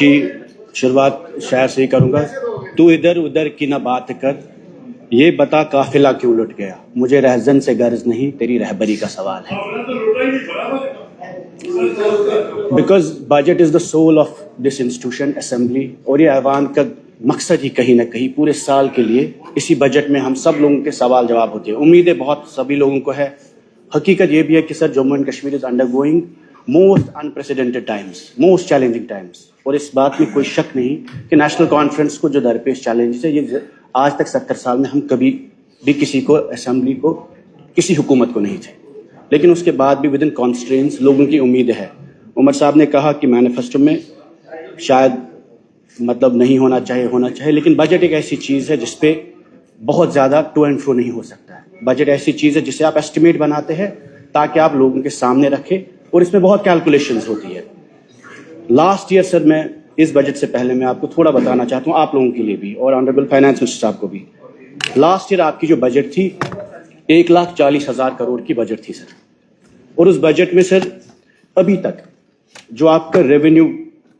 کی شروعات شاعر سے ہی کروں گا. تو ادھر ادھر کی نہ بات کر, یہ بتا قافلہ کیوں لٹ گیا, مجھے رہزن سے غرض نہیں تیری رہبری کا سوال ہے. Because budget is the soul of this institution assembly, اور یہ ایوان کا مقصد ہی کہیں نہ کہیں پورے سال کے لیے اسی بجٹ میں ہم سب لوگوں کے سوال جواب ہوتے ہیں. امیدیں بہت سبھی لوگوں کو ہے. حقیقت یہ بھی ہے کہ sir Jammu and Kashmir is undergoing most unprecedented times, most challenging times, اور اس بات میں کوئی شک نہیں کہ نیشنل کانفرنس کو جو درپیش چیلنجز ہے, یہ آج تک 70 سال میں ہم کبھی بھی کسی کو اسمبلی کو کسی حکومت کو نہیں تھے, لیکن اس کے بعد بھی ود ان کانسٹرینس لوگوں کی امید ہے. عمر صاحب نے کہا کہ مینیفیسٹو میں شاید مطلب نہیں ہونا چاہیے, لیکن بجٹ ایک ایسی چیز ہے جس پہ بہت زیادہ ٹو اینڈ فرو نہیں ہو سکتا ہے. بجٹ ایسی چیز ہے جسے آپ ایسٹیمیٹ بناتے ہیں تاکہ آپ لوگوں کے سامنے رکھیں, اور اس میں بہت کیلکولیشنز ہوتی ہے. لاسٹ ایئر سر میں اس بجٹ سے پہلے میں آپ کو تھوڑا بتانا چاہتا ہوں, آپ لوگوں کے لیے بھی اور آنریبل فائنانس منسٹر صاحب کو بھی. لاسٹ ایئر آپ کی جو بجٹ تھی 1,40,000 کروڑ کی بجٹ تھی سر, اور اس بجٹ میں سر ابھی تک جو آپ کا ریونیو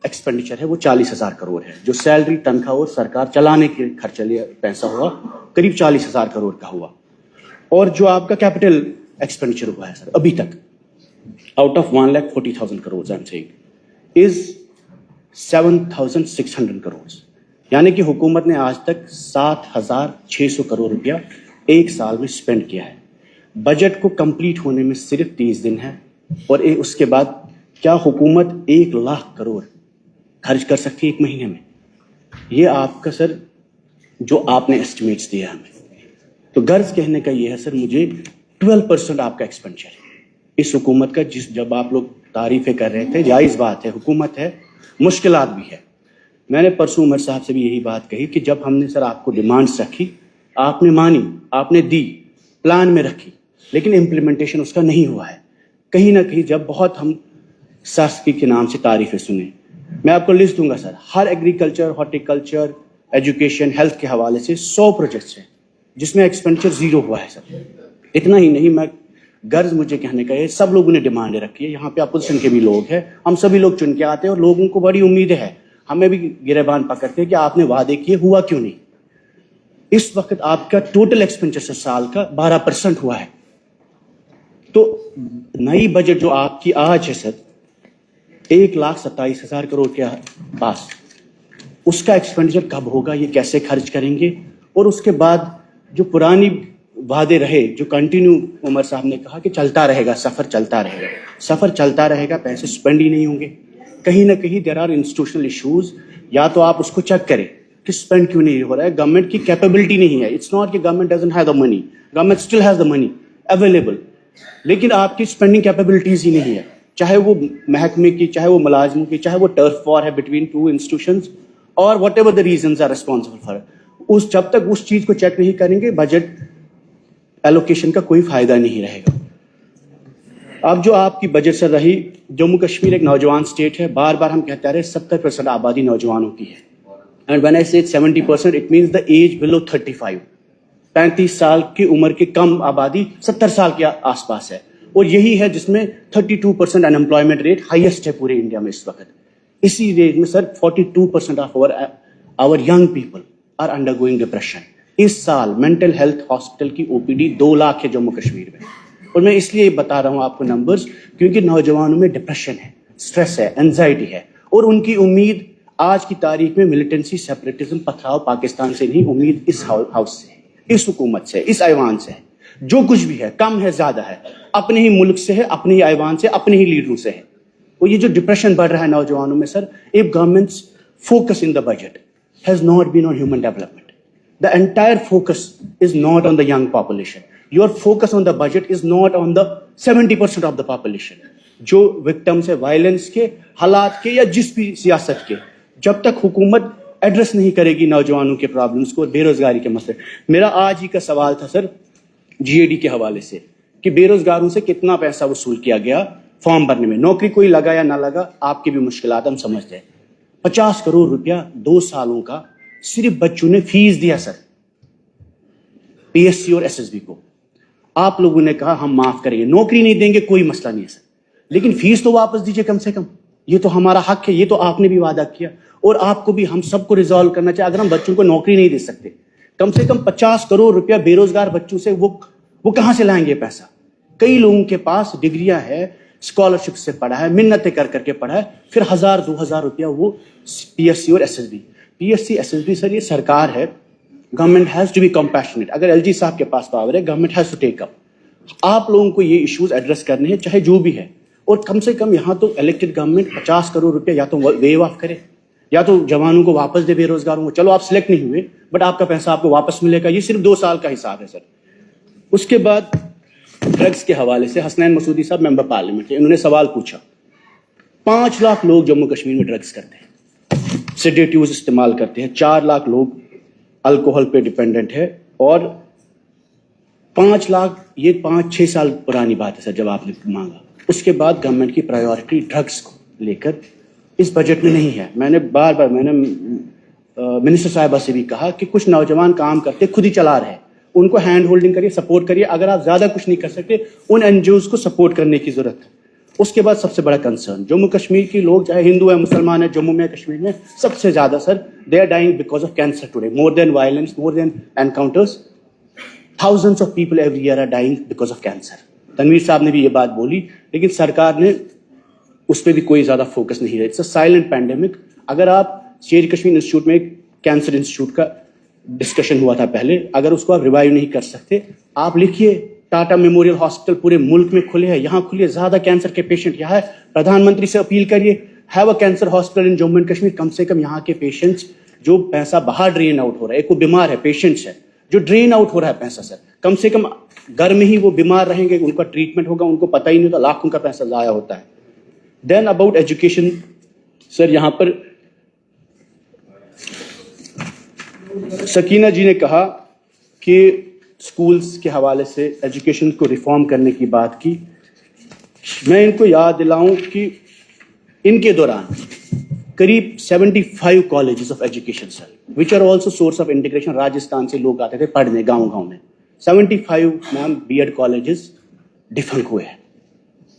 ایکسپینڈیچر ہے وہ 40,000 کروڑ ہے. جو سیلری تنخواہ اور سرکار چلانے کے خرچے لیے پیسہ ہوا قریب 40,000 کروڑ کا ہوا, اور جو آپ کا کیپٹل ایکسپینڈیچر ہوا ہے سر ابھی تک آؤٹ آف 1,40,000 کروڑ از 7,600 کروڑ. یعنی کہ حکومت نے آج تک 7,600 کروڑ روپیہ ایک سال میں اسپینڈ کیا ہے. بجٹ کو کمپلیٹ ہونے میں صرف 30 دن ہے, اور اس کے بعد کیا حکومت 1,00,000 کروڑ خرچ کر سکتی ہے ایک مہینے میں؟ یہ آپ کا سر جو آپ نے ایسٹیمیٹس دیا ہمیں, تو غرض کہنے کا یہ ہے سر مجھے 12% آپ کا ایکسپینڈیچر ہے اس حکومت کا, جب آپ لوگ تعریفیں کر رہے تھے, جائز بات ہے, حکومت ہے, مشکلات بھی ہے. میں نے پرسوں عمر صاحب سے بھی یہی بات کہی کہ جب ہم نے سر آپ کو ڈیمانڈس رکھی آپ نے مانی, آپ نے دی, پلان میں رکھی, لیکن امپلیمنٹیشن اس کا نہیں ہوا ہے. کہیں نہ کہیں جب بہت ہم ساسکی کے نام سے تعریفیں سنیں, میں آپ کو لسٹ دوں گا سر, ہر ایگریکلچر, ہارٹیکلچر, ایجوکیشن, ہیلتھ کے حوالے سے 100 پروجیکٹس ہیں جس میں ایکسپینڈیچر 0 ہوا ہے سر. اتنا ہی نہیں, میں غرض مجھے کہنے کا یہ سب لوگوں نے ڈیمانڈ رکھی ہے. یہاں پہ اپوزیشن کے بھی لوگ ہیں, ہم سبھی لوگ چن کے آتے ہیں, اور لوگوں کو بڑی امید ہے, ہمیں بھی گریبان پکڑتے ہیں کہ آپ نے وعدے کیے, ہوا کیوں نہیں. اس وقت آپ کا ٹوٹل ایکسپینڈیچر سال کا 12% ہوا ہے. تو نئی بجٹ جو آپ کی آج ہے سر 1,27,000 کروڑ کے پاس, اس کا ایکسپینڈیچر کب ہوگا, یہ کیسے خرچ کریں گے, اور اس کے بعد جو پرانی وعدے رہے جو کنٹینیو عمر صاحب نے کہا کہ چلتا رہے گا, سفر چلتا رہے گا, پیسے اسپینڈ ہی نہیں ہوں گے. کہیں نہ کہیں دیر آر انسٹیٹیوشنل ایشوز. یا تو آپ اس کو چیک کریں کہ اسپینڈ کیوں نہیں ہو رہا ہے. گورنمنٹ کی کیپیبلٹی نہیں ہے. اٹس ناٹ کہ government doesn't have the money, government still has the money available, لیکن آپ کی اسپینڈنگ کیپیبلٹیز ہی نہیں ہے, چاہے وہ محکمے کی, چاہے وہ ملازموں کی, چاہے وہ ٹرف وار ہے بٹوین 2 انسٹیٹیوشنز, اور whatever the reasons are responsible for. جب تک اس چیز کو چیک نہیں کریں گے بجٹ ایلوکیشن کا کوئی فائدہ نہیں رہے گا. اب جو آپ کی بجٹ سے رہی, جموں کشمیر ایک نوجوان اسٹیٹ ہے, بار بار ہم کہتے رہے 70% آبادی نوجوانوں کی ہے. اینڈ وین آئی سے 70% اٹ مینس دا ایج بلو 35, 35 سال کی عمر کی کم آبادی 70 سال کے آس پاس ہے, اور یہی ہے جس میں 32% انمپلائمنٹ ریٹ ہائیسٹ ہے پورے انڈیا میں اس وقت. اسی ریٹ میں سر 42% of our young people are undergoing depression. اس سال مینٹل ہیلتھ ہاسپٹل کی OPD 2 لاکھ ہے جموں کشمیر میں, اور میں اس لیے بتا رہا ہوں آپ کو نمبرز کیونکہ نوجوانوں میں ڈپریشن ہے, اسٹریس ہے, انزائٹی ہے, اور ان کی امید آج کی تاریخ میں ملیٹنسی, سیپریٹزم, پتھراؤ پاکستان سے نہیں, امید اس ہاؤس سے, اس حکومت سے, اس ایوان سے. جو کچھ بھی ہے کم ہے زیادہ ہے اپنے ہی ملک سے ہے, اپنے ہی ایوان سے, اپنے ہی لیڈروں سے ہے. اور یہ جو ڈپریشن بڑھ رہا ہے نوجوانوں میں سر, if government's focus in the budget has not been on human development. The entire focus is not on the young population. Your focus on the budget is not on the 70% of the population. جو victims ہے violence کے, حالات کے, یا جس بھی سیاست کے, جب تک حکومت ایڈریس نہیں کرے گی نوجوانوں کے پرابلمس کو, بے روزگاری کے مسئلے. میرا آج ہی کا سوال تھا سر GAD کے حوالے سے کہ بے روزگاروں سے کتنا پیسہ وصول کیا گیا فارم بھرنے میں, نوکری کوئی لگا یا نہ لگا, آپ کی بھی مشکلات ہم سمجھتے ہیں. 50 کروڑ روپیہ 2 سالوں کا صرف بچوں نے فیس دیا سر, PSC اور SSB کو. آپ لوگوں نے کہا ہم معاف کریں گے, نوکری نہیں دیں گے کوئی مسئلہ نہیں ہے سر, لیکن فیس تو واپس دیجیے کم سے کم. یہ تو ہمارا حق ہے, یہ تو آپ نے بھی وعدہ کیا, اور آپ کو بھی ہم سب کو ریزالو کرنا چاہیے. اگر ہم بچوں کو نوکری نہیں دے سکتے, کم سے کم 50 کروڑ روپیہ بے روزگار بچوں سے وہ کہاں سے لائیں گے پیسہ؟ کئی لوگوں کے پاس ڈگریاں ہے, اسکالرشپ سے پڑھا ہے, منتیں کر کے پڑھا ہے, پھر 1000-2000 روپیہ وہ پی ایس سی اور S S B. P S C S S B sir یہ سرکار ہے, government has to be compassionate. اگر ایل جی صاحب کے پاس پاور ہے, government has to take up. آپ لوگوں کو یہ ایشوز ایڈریس کرنے ہیں چاہے جو بھی ہے, اور کم سے کم یہاں تو الیکٹڈ گورنمنٹ 50 کروڑ روپیہ یا تو ویو آف کرے, یا تو جوانوں کو واپس دے, بے روزگاروں کو. چلو آپ سلیکٹ نہیں ہوئے بٹ آپ کا پیسہ آپ کو واپس ملے گا. یہ صرف 2 سال کا حساب ہے سر. اس کے بعد ڈرگس کے حوالے سے حسنین مسعودی صاحب ممبر پارلیمنٹ ہے, انہوں نے سوال پوچھا. 5 لاکھ لوگ جموں کشمیر میں ڈرگس کرتے ہیں, سیڈیٹیوز استعمال کرتے ہیں. 4 لاکھ لوگ الکوہل پہ ڈیپینڈنٹ ہے, اور 5 لاکھ یہ 5-6 سال پرانی بات ہے سر جب آپ نے مانگا. اس کے بعد گورنمنٹ کی پرائیورٹی ڈرگس کو لے کر اس بجٹ میں نہیں ہے. میں نے بار منسٹر صاحبہ سے بھی کہا کہ کچھ نوجوان کام کرتے خود ہی چلا رہے ہیں, ان کو ہینڈ ہولڈنگ کریے, سپورٹ کریے. اگر آپ زیادہ کچھ نہیں کر سکتے, ان این جی اوز کو سپورٹ کرنے کی ضرورت ہے. اس کے بعد سب سے بڑا کنسرن جموں کشمیر کے لوگ, چاہے ہندو ہیں مسلمان ہیں, جموں میں کشمیر میں سب سے زیادہ sir they are dying because of cancer today. More than violence, more than encounters, thousands of people every year are dying because of cancer. Tanveer صاحب نے بھی یہ بات بولی, لیکن سرکار نے اس پہ بھی کوئی زیادہ فوکس نہیں ہے. It's a silent pandemic. اگر آپ شیر کشمیر انسٹیٹیوٹ میں ایک کینسر انسٹیٹیوٹ کا ڈسکشن ہوا تھا پہلے, اگر اس کو آپ ریوائیو نہیں کر سکتے, آپ لکھیے ٹاٹا میموریل ہاسپٹل پورے ملک میں کھلے ہیں, یہاں کھلیے, زیادہ کینسر کے پیشنٹ یہاں ہے. پردھان منتری سے اپیل کریے, have a cancer hospital in Jammu and Kashmir. کم سے کم یہاں کے پیشنٹس جو پیسہ باہر ڈرین آؤٹ ہو رہا ہے, ایک وہ بیمار ہے, پیشنٹس ہے جو ڈرین آؤٹ ہو رہا ہے پیسہ سر, کم سے کم گھر میں ہی وہ بیمار رہیں گے, ان کا ٹریٹمنٹ ہوگا, ان کو پتہ ہی نہیں ہوتا, لاکھوں کا پیسہ ضائع ہوتا ہے. دین اباؤٹ ایجوکیشن سر, یہاں پر سکینہ جی نے کہا کہ اسکولس کے حوالے سے ایجوکیشن کو ریفارم کرنے کی بات کی. میں ان کو یاد دلاؤں کہ ان کے دوران قریب 75 colleges of education sir which are also source of integration. Rajasthan سے لوگ آتے تھے پڑھنے گاؤں میں. 75 میم بی ایڈ کالجز ڈیفنک ہوئے ہیں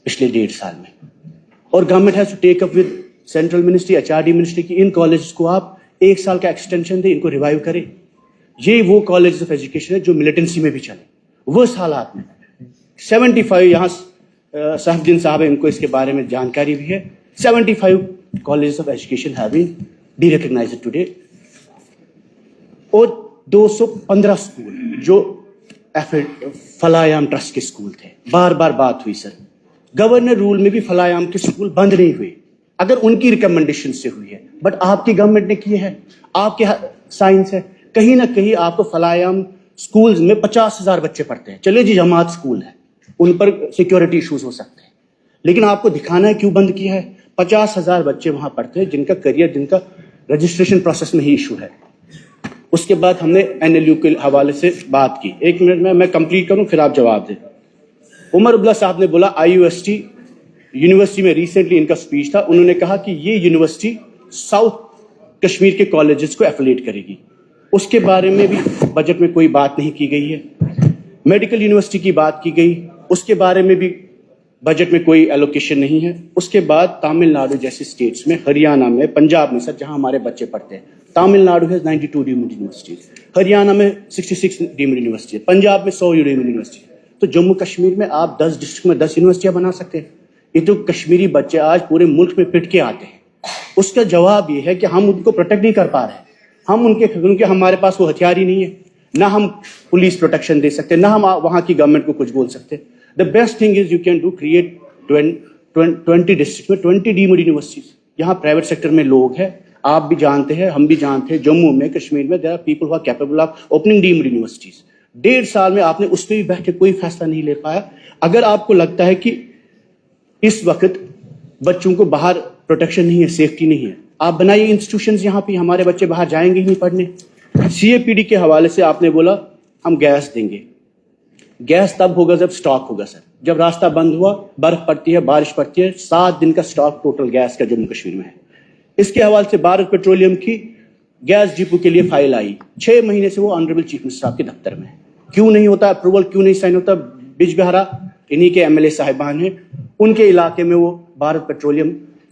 پچھلے 1.5 سال میں, اور government has to take up with central ministry, H R D ministry کی ان کالجز کو آپ 1 سال کا ایکسٹینشن دیں, ان کو ریوائیو کریں. یہ وہ کالجز آف ایجوکیشن ہے جو ملیٹنسی میں بھی چلے. وہ حالات میں 75 یہاں صاحب الدین صاحب ہیں, ان کو اس کے بارے میں جانکاری بھی ہے. 75 colleges of education have been derecognized today, اور 215 اسکول جو فلاحیام ٹرسٹ کے اسکول تھے. بار بار بات ہوئی سر, گورنر رول میں بھی فلاحیام کے اسکول بند نہیں ہوئے, اگر ان کی ریکمنڈیشن سے ہوئی ہے, بٹ آپ کی گورنمنٹ نے کیے ہیں, آپ کے سائنس ہے. کہیں نہ کہیں آپ کو فلاحیام اسکولز میں 50,000 بچے پڑھتے ہیں. چلے جی جماعت اسکول ہے, ان پر سیکیورٹی ایشوز ہو سکتے ہیں, لیکن آپ کو دکھانا ہے کیوں بند کیا ہے. 50,000 بچے وہاں پڑھتے ہیں جن کا کریئر, جن کا رجسٹریشن پروسیس میں ہی ایشو ہے. اس کے بعد ہم نے این ایل یو کے حوالے سے بات کی. 1 منٹ میں کمپلیٹ کروں پھر آپ جواب دیں. عمر عبداللہ صاحب نے بولا آئی یو ایس ٹی یونیورسٹی میں ریسنٹلی ان کا اسپیچ تھا, انہوں نے کہا کہ یہ یونیورسٹی ساؤتھ کشمیر کے کالجز کو ایفیلیٹ کرے گی. اس کے بارے میں بھی بجٹ میں کوئی بات نہیں کی گئی ہے. میڈیکل یونیورسٹی کی بات کی گئی, اس کے بارے میں بھی بجٹ میں کوئی ایلوکیشن نہیں ہے. اس کے بعد تامل ناڈو جیسی اسٹیٹس میں, ہریانہ میں, پنجاب میں سر جہاں ہمارے بچے پڑھتے ہیں, تامل ناڈو ہے 92 ڈیمڈ یونیورسٹیز, ہریانہ میں 66 ڈیمڈ یونیورسٹی, پنجاب میں 100 ڈیمڈ یونیورسٹی. تو جموں کشمیر میں آپ 10 ڈسٹرکٹ میں 10 یونیورسٹیاں بنا سکتے ہیں. یہ تو کشمیری بچے آج پورے ملک میں پٹ کے آتے ہیں. اس کا جواب یہ ہے کہ ہم ان کو پروٹیکٹ نہیں کر پا رہے ہیں. ہم ان کے ہمارے پاس وہ ہتھیار ہی نہیں ہے, نہ ہم پولیس پروٹیکشن دے سکتے, نہ ہم وہاں کی گورنمنٹ کو کچھ بول سکتے. The best thing is you can do create 20 districts میں 20 ڈیمڈ یونیورسٹیز. یہاں پرائیویٹ سیکٹر میں لوگ ہیں, آپ بھی جانتے ہیں, ہم بھی جانتے ہیں, جموں میں, کشمیر میں there are people who are capable of opening deemed universities. 1.5 سال میں آپ نے اس پہ بھی بیٹھ کے کوئی فیصلہ نہیں لے پایا. اگر آپ کو لگتا ہے کہ اس وقت بچوں کو باہر پروٹیکشن نہیں ہے, سیفٹی نہیں ہے, آپ بنائیے انسٹیٹیوشنز یہاں پہ, ہمارے بچے باہر جائیں گے ہی نہیں پڑھنے. سی اے پی ڈی کے حوالے سے آپ نے بولا ہم گیس دیں گے. گیس تب ہوگا جب سٹاک ہوگا سر. جب راستہ بند ہوا, برف پڑتی ہے, بارش پڑتی ہے, 7 دن کا سٹاک ٹوٹل گیس کا جموں کشمیر میں ہے. اس کے حوالے سے بھارت پیٹرولیم کی گیس ڈپو کے لیے فائل آئی, 6 مہینے سے وہ آنریبل چیف منسٹر صاحب کے دفتر میں ہے. کیوں نہیں ہوتا اپروول, کیوں نہیں سائن ہوتا؟ بج بہارا انہی کے ایم ایل اے صاحبان ہیں, ان کے علاقے میں وہ Bharat petroleum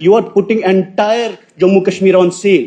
You are putting entire Jammu Kashmir on sale.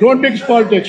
don't mix politics.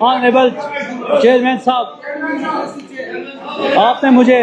Honourable chairman صاحب، آپ نے مجھے